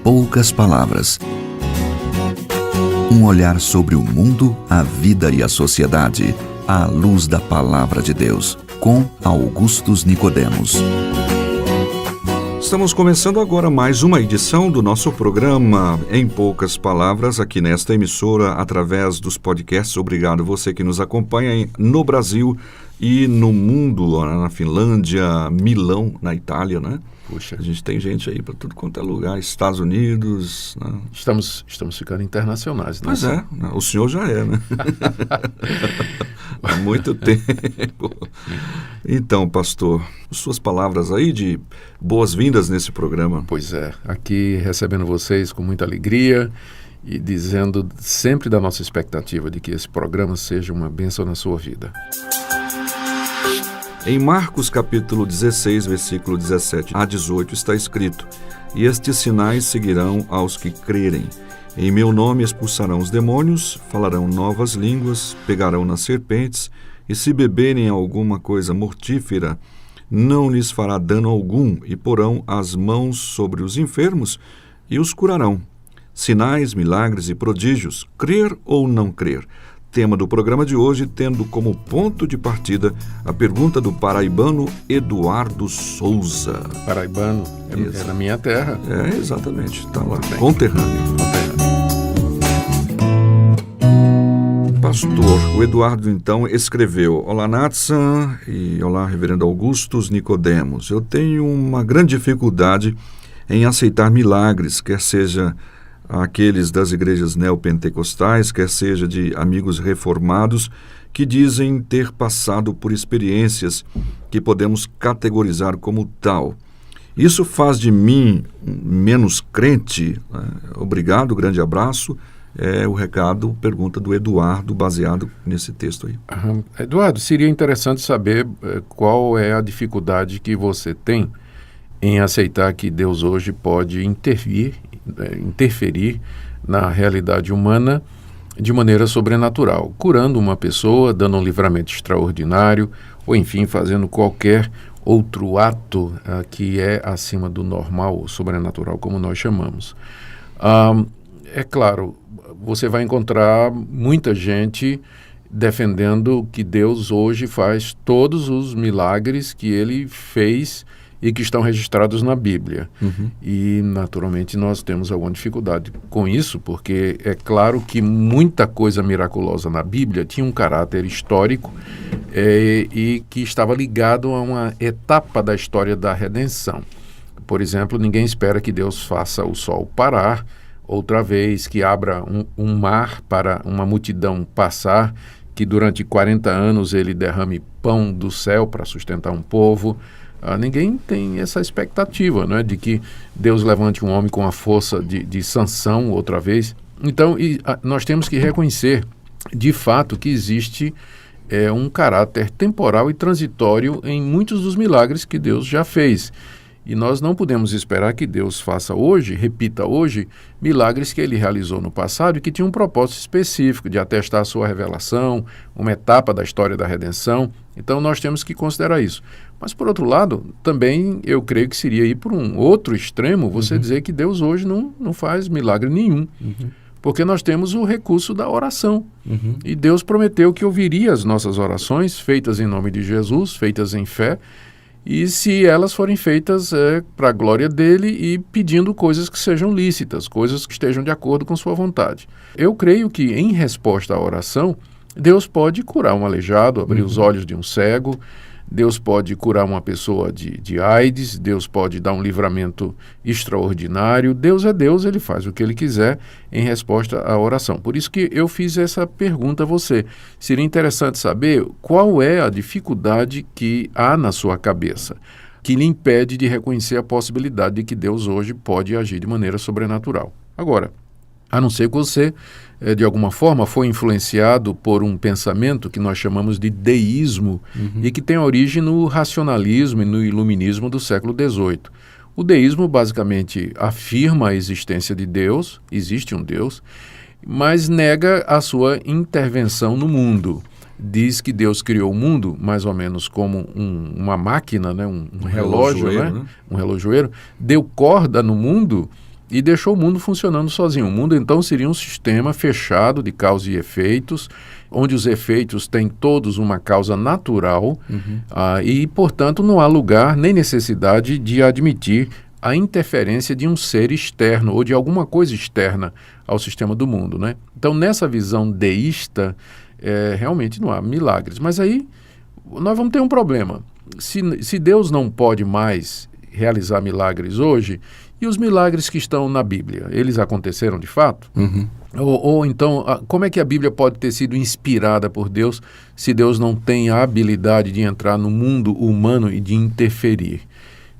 poucas palavras. Um olhar sobre o mundo, a vida e a sociedade, à luz da Palavra de Deus, com Augustus Nicodemos. Estamos começando agora mais uma edição do nosso programa Em Poucas Palavras, aqui nesta emissora, através dos podcasts. Obrigado você que nos acompanha no Brasil e no mundo, na Finlândia, Milão, na Itália, né? Puxa. A gente tem gente aí para tudo quanto é lugar, Estados Unidos, né? Estamos ficando internacionais, né? Pois é, o senhor já é, né? Há muito tempo. Então, pastor, suas palavras aí de boas-vindas nesse programa. Pois é, aqui recebendo vocês com muita alegria e dizendo sempre da nossa expectativa de que esse programa seja uma bênção na sua vida. Em Marcos capítulo 16, versículo 17 a 18 está escrito: "E estes sinais seguirão aos que crerem. Em meu nome expulsarão os demônios, falarão novas línguas, pegarão nas serpentes, e se beberem alguma coisa mortífera, não lhes fará dano algum, e porão as mãos sobre os enfermos e os curarão. Sinais, milagres e prodígios, crer ou não crer?" Tema do programa de hoje, tendo como ponto de partida a pergunta do paraibano Eduardo Souza. Paraibano é na minha terra. É, exatamente, está lá, conterrâneo. Pastor, o Eduardo então escreveu: "Olá, Natsan, e olá, reverendo Augustus Nicodemos. Eu tenho uma grande dificuldade em aceitar milagres, quer seja aqueles das igrejas neopentecostais, quer seja de amigos reformados, que dizem ter passado por experiências que podemos categorizar como tal. Isso faz de mim menos crente? Obrigado, grande abraço." É o recado, pergunta do Eduardo, baseado nesse texto aí. Eduardo, seria interessante saber qual é a dificuldade que você tem em aceitar que Deus hoje pode interferir na realidade humana de maneira sobrenatural, curando uma pessoa, dando um livramento extraordinário, ou enfim, fazendo qualquer outro ato que é acima do normal ou sobrenatural, como nós chamamos. É claro, você vai encontrar muita gente defendendo que Deus hoje faz todos os milagres que ele fez e que estão registrados na Bíblia. E, naturalmente, nós temos alguma dificuldade com isso, porque é claro que muita coisa miraculosa na Bíblia tinha um caráter histórico e que estava ligado a uma etapa da história da redenção. Por exemplo, ninguém espera que Deus faça o sol parar outra vez, que abra um mar para uma multidão passar, que durante 40 anos ele derrame pão do céu para sustentar um povo. Ninguém tem essa expectativa, né, de que Deus levante um homem com a força de Sansão outra vez. Então, nós temos que reconhecer, de fato, que existe um caráter temporal e transitório em muitos dos milagres que Deus já fez. E nós não podemos esperar que Deus faça hoje, repita hoje, milagres que ele realizou no passado e que tinham um propósito específico de atestar a sua revelação, uma etapa da história da redenção. Então nós temos que considerar isso. Mas, por outro lado, também eu creio que seria ir por um outro extremo você dizer que Deus hoje não faz milagre nenhum. Porque nós temos o recurso da oração. E Deus prometeu que ouviria as nossas orações, feitas em nome de Jesus, feitas em fé, e se elas forem feitas para a glória dele e pedindo coisas que sejam lícitas, coisas que estejam de acordo com sua vontade. Eu creio que, em resposta à oração, Deus pode curar um aleijado, abrir os olhos de um cego, Deus pode curar uma pessoa de AIDS, Deus pode dar um livramento extraordinário. Deus é Deus, ele faz o que ele quiser em resposta à oração. Por isso que eu fiz essa pergunta a você. Seria interessante saber qual é a dificuldade que há na sua cabeça, que lhe impede de reconhecer a possibilidade de que Deus hoje pode agir de maneira sobrenatural. Agora, a não ser que você, de alguma forma, foi influenciado por um pensamento que nós chamamos de deísmo e que tem origem no racionalismo e no iluminismo do século XVIII. O deísmo basicamente afirma a existência de Deus, existe um Deus, mas nega a sua intervenção no mundo. Diz que Deus criou o mundo mais ou menos como uma máquina, né? um relógio, né? Um relojoeiro, deu corda no mundo e deixou o mundo funcionando sozinho. O mundo, então, seria um sistema fechado de causa e efeitos, onde os efeitos têm todos uma causa natural, e, portanto, não há lugar nem necessidade de admitir a interferência de um ser externo ou de alguma coisa externa ao sistema do mundo, né? Então, nessa visão deísta, realmente não há milagres. Mas aí nós vamos ter um problema. Se Deus não pode mais realizar milagres hoje, e os milagres que estão na Bíblia, eles aconteceram de fato? Ou então, como é que a Bíblia pode ter sido inspirada por Deus se Deus não tem a habilidade de entrar no mundo humano e de interferir?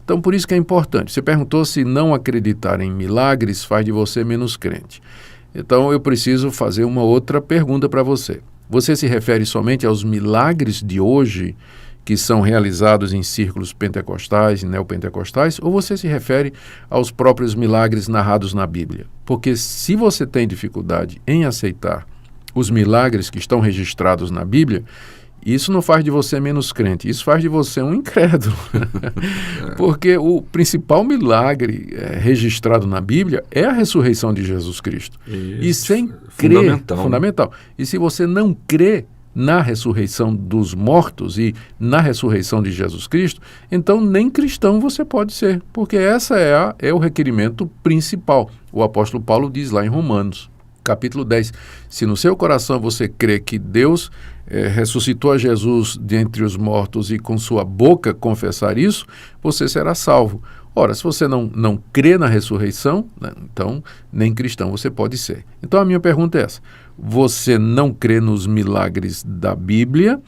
Então, por isso que é importante. Você perguntou se não acreditar em milagres faz de você menos crente. Então, eu preciso fazer uma outra pergunta para você. Você se refere somente aos milagres de hoje, que são realizados em círculos pentecostais e neopentecostais, ou você se refere aos próprios milagres narrados na Bíblia? Porque se você tem dificuldade em aceitar os milagres que estão registrados na Bíblia, isso não faz de você menos crente, isso faz de você um incrédulo. Porque o principal milagre registrado na Bíblia é a ressurreição de Jesus Cristo. Isso. E sem crer, fundamental. E se você não crê na ressurreição dos mortos e na ressurreição de Jesus Cristo, então nem cristão você pode ser, porque essa é o requerimento principal. O apóstolo Paulo diz lá em Romanos, capítulo 10, se no seu coração você crê que Deus ressuscitou a Jesus dentre os mortos e com sua boca confessar isso, você será salvo. Ora, se você não crê na ressurreição, né, então nem cristão você pode ser. Então a minha pergunta é essa: você não crê nos milagres da Bíblia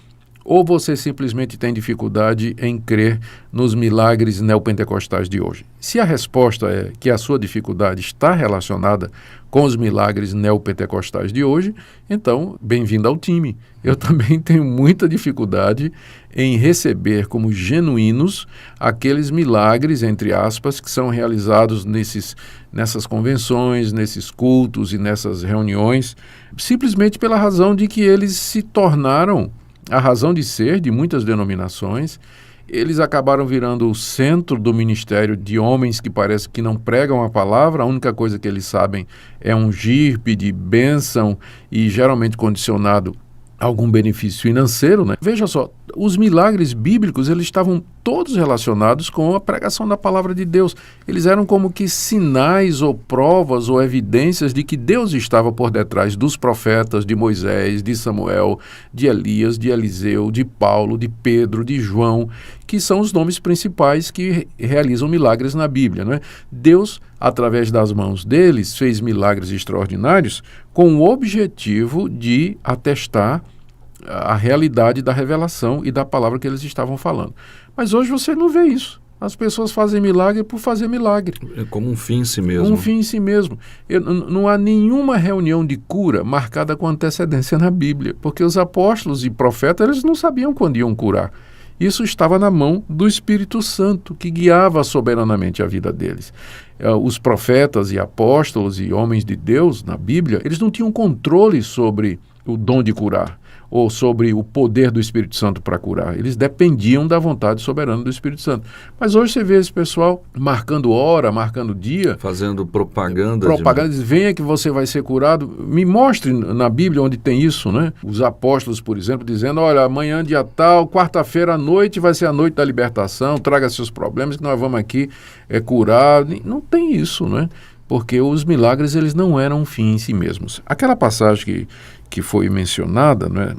ou você simplesmente tem dificuldade em crer nos milagres neopentecostais de hoje? Se a resposta é que a sua dificuldade está relacionada com os milagres neopentecostais de hoje, então, bem-vindo ao time. Eu também tenho muita dificuldade em receber como genuínos aqueles milagres, entre aspas, que são realizados nessas convenções, nesses cultos e nessas reuniões, simplesmente pela razão de que eles se tornaram a razão de ser de muitas denominações. Eles acabaram virando o centro do ministério de homens que parece que não pregam a palavra, a única coisa que eles sabem é ungir, pedir bênção e geralmente condicionado a algum benefício financeiro, né? Veja só, os milagres bíblicos, eles estavam todos relacionados com a pregação da palavra de Deus. Eles eram como que sinais ou provas ou evidências de que Deus estava por detrás dos profetas, de Moisés, de Samuel, de Elias, de Eliseu, de Paulo, de Pedro, de João, que são os nomes principais que realizam milagres na Bíblia, não é? Deus, através das mãos deles, fez milagres extraordinários com o objetivo de atestar a realidade da revelação e da palavra que eles estavam falando. Mas hoje você não vê isso. As pessoas fazem milagre por fazer milagre. É como um fim em si mesmo. Um fim em si mesmo. Não há nenhuma reunião de cura marcada com antecedência na Bíblia, porque os apóstolos e profetas eles não sabiam quando iam curar. Isso estava na mão do Espírito Santo, que guiava soberanamente a vida deles. Os profetas e apóstolos e homens de Deus na Bíblia, eles não tinham controle sobre o dom de curar ou sobre o poder do Espírito Santo para curar. Eles dependiam da vontade soberana do Espírito Santo. Mas hoje você vê esse pessoal marcando hora, marcando dia. Fazendo propaganda. Diz, venha que você vai ser curado. Me mostre na Bíblia onde tem isso, né? Os apóstolos, por exemplo, dizendo, olha, amanhã dia tal, quarta-feira à noite vai ser a noite da libertação, traga seus problemas que nós vamos aqui curar. Não tem isso, né? Porque os milagres eles não eram um fim em si mesmos. Aquela passagem que foi mencionada, né,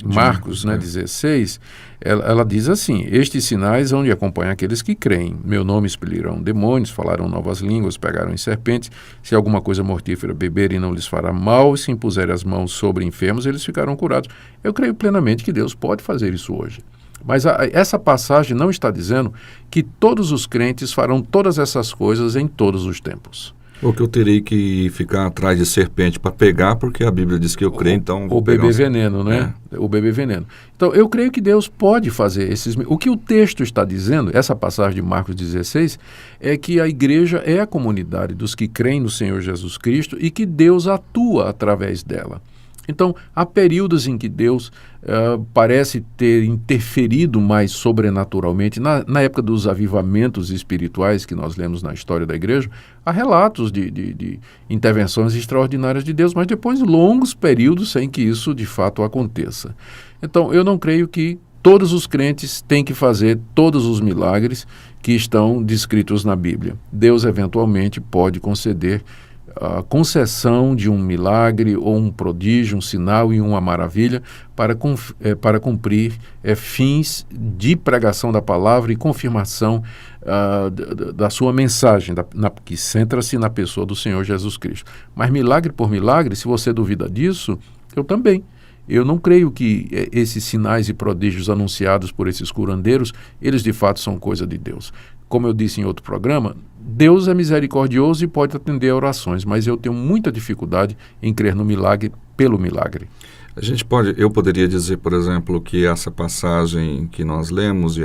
Marcos 16, ela diz assim, estes sinais hão de acompanhar aqueles que creem. Meu nome expelirão demônios, falarão novas línguas, pegarão em serpentes, se alguma coisa mortífera beberem não lhes fará mal, e se impuserem as mãos sobre enfermos, eles ficarão curados. Eu creio plenamente que Deus pode fazer isso hoje. Mas essa passagem não está dizendo que todos os crentes farão todas essas coisas em todos os tempos. Ou que eu terei que ficar atrás de serpente para pegar, porque a Bíblia diz que eu creio, então... O bebê veneno, né? O bebê veneno. Então, eu creio que Deus pode fazer esses... O que o texto está dizendo, essa passagem de Marcos 16, é que a igreja é a comunidade dos que creem no Senhor Jesus Cristo e que Deus atua através dela. Então, há períodos em que Deus parece ter interferido mais sobrenaturalmente. Na época dos avivamentos espirituais que nós lemos na história da igreja, há relatos de intervenções extraordinárias de Deus, mas depois longos períodos sem que isso de fato aconteça. Então, eu não creio que todos os crentes têm que fazer todos os milagres que estão descritos na Bíblia. Deus eventualmente pode conceder a concessão de um milagre ou um prodígio, um sinal e uma maravilha para cumprir fins de pregação da palavra e confirmação da sua mensagem, que centra-se na pessoa do Senhor Jesus Cristo. Mas milagre por milagre, se você duvida disso, eu também. Eu não creio que esses sinais e prodígios anunciados por esses curandeiros, eles de fato são coisa de Deus. Como eu disse em outro programa, Deus é misericordioso e pode atender a orações, mas eu tenho muita dificuldade em crer no milagre pelo milagre. Eu poderia dizer, por exemplo, que essa passagem que nós lemos de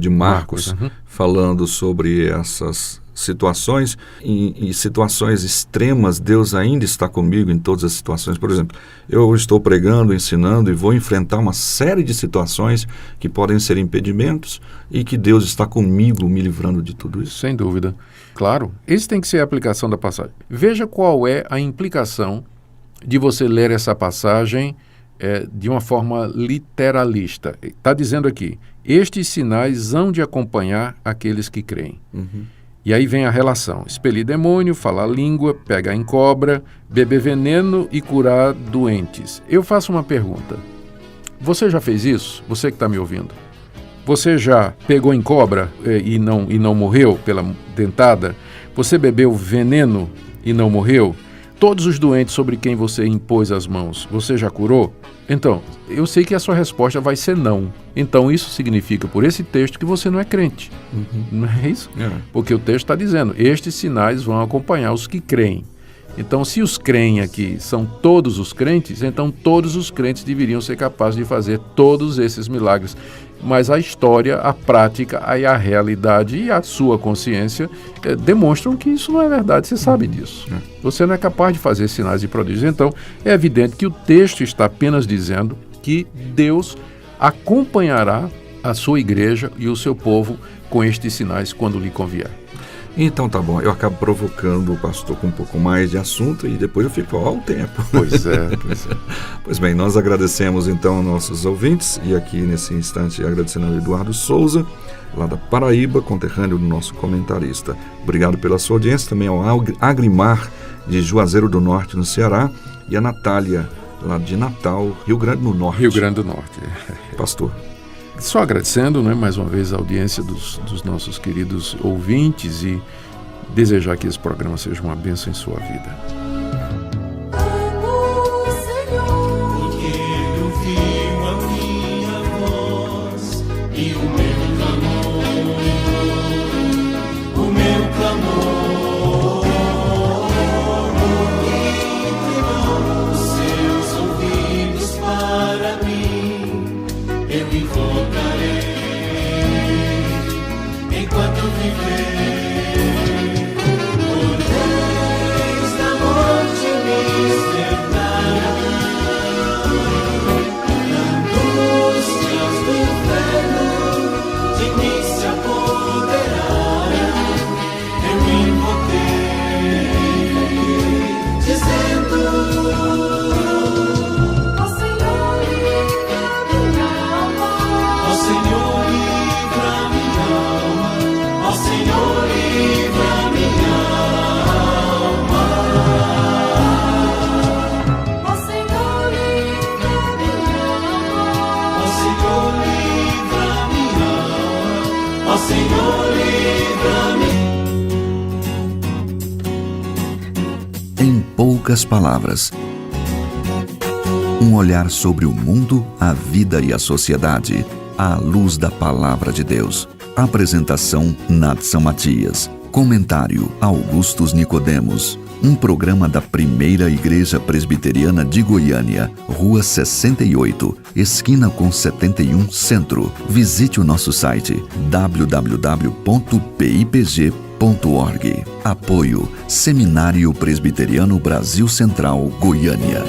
de Marcos, falando sobre essas situações, em situações extremas, Deus ainda está comigo em todas as situações. Por exemplo, eu estou pregando, ensinando e vou enfrentar uma série de situações que podem ser impedimentos e que Deus está comigo me livrando de tudo isso. Sem dúvida. Claro, esse tem que ser a aplicação da passagem. Veja qual é a implicação de você ler essa passagem de uma forma literalista. Está dizendo aqui, estes sinais hão de acompanhar aqueles que creem. E aí vem a relação, expelir demônio, falar língua, pegar em cobra, beber veneno e curar doentes. Eu faço uma pergunta, você já fez isso? Você que está me ouvindo? Você já pegou em cobra e não morreu pela dentada? Você bebeu veneno e não morreu? Todos os doentes sobre quem você impôs as mãos, você já curou? Então, eu sei que a sua resposta vai ser não. Então, isso significa, por esse texto, que você não é crente. Não é isso? Porque o texto está dizendo, estes sinais vão acompanhar os que creem. Então, se os creem aqui são todos os crentes, então todos os crentes deveriam ser capazes de fazer todos esses milagres. Mas a história, a prática, a realidade e a sua consciência demonstram que isso não é verdade, você sabe disso. Você não é capaz de fazer sinais e prodígios. Então, é evidente que o texto está apenas dizendo que Deus acompanhará a sua igreja e o seu povo com estes sinais quando lhe convier. Então tá bom, eu acabo provocando o pastor com um pouco mais de assunto e depois eu fico ao tempo. Pois é. Pois bem, nós agradecemos então aos nossos ouvintes e aqui nesse instante agradecendo ao Eduardo Souza, lá da Paraíba, conterrâneo do nosso comentarista. Obrigado pela sua audiência, também ao Agrimar de Juazeiro do Norte, no Ceará, e a Natália, lá de Natal, Rio Grande do Norte. Rio Grande do Norte. Pastor. Só agradecendo, mais uma vez a audiência dos nossos queridos ouvintes e desejar que esse programa seja uma bênção em sua vida. Em poucas palavras, um olhar sobre o mundo, a vida e a sociedade, à luz da Palavra de Deus. Apresentação, Nadson Matias. Comentário, Augustus Nicodemos. Um programa da Primeira Igreja Presbiteriana de Goiânia, Rua 68, esquina com 71, Centro. Visite o nosso site www.pipg.org.br. Apoio Seminário Presbiteriano Brasil Central, Goiânia.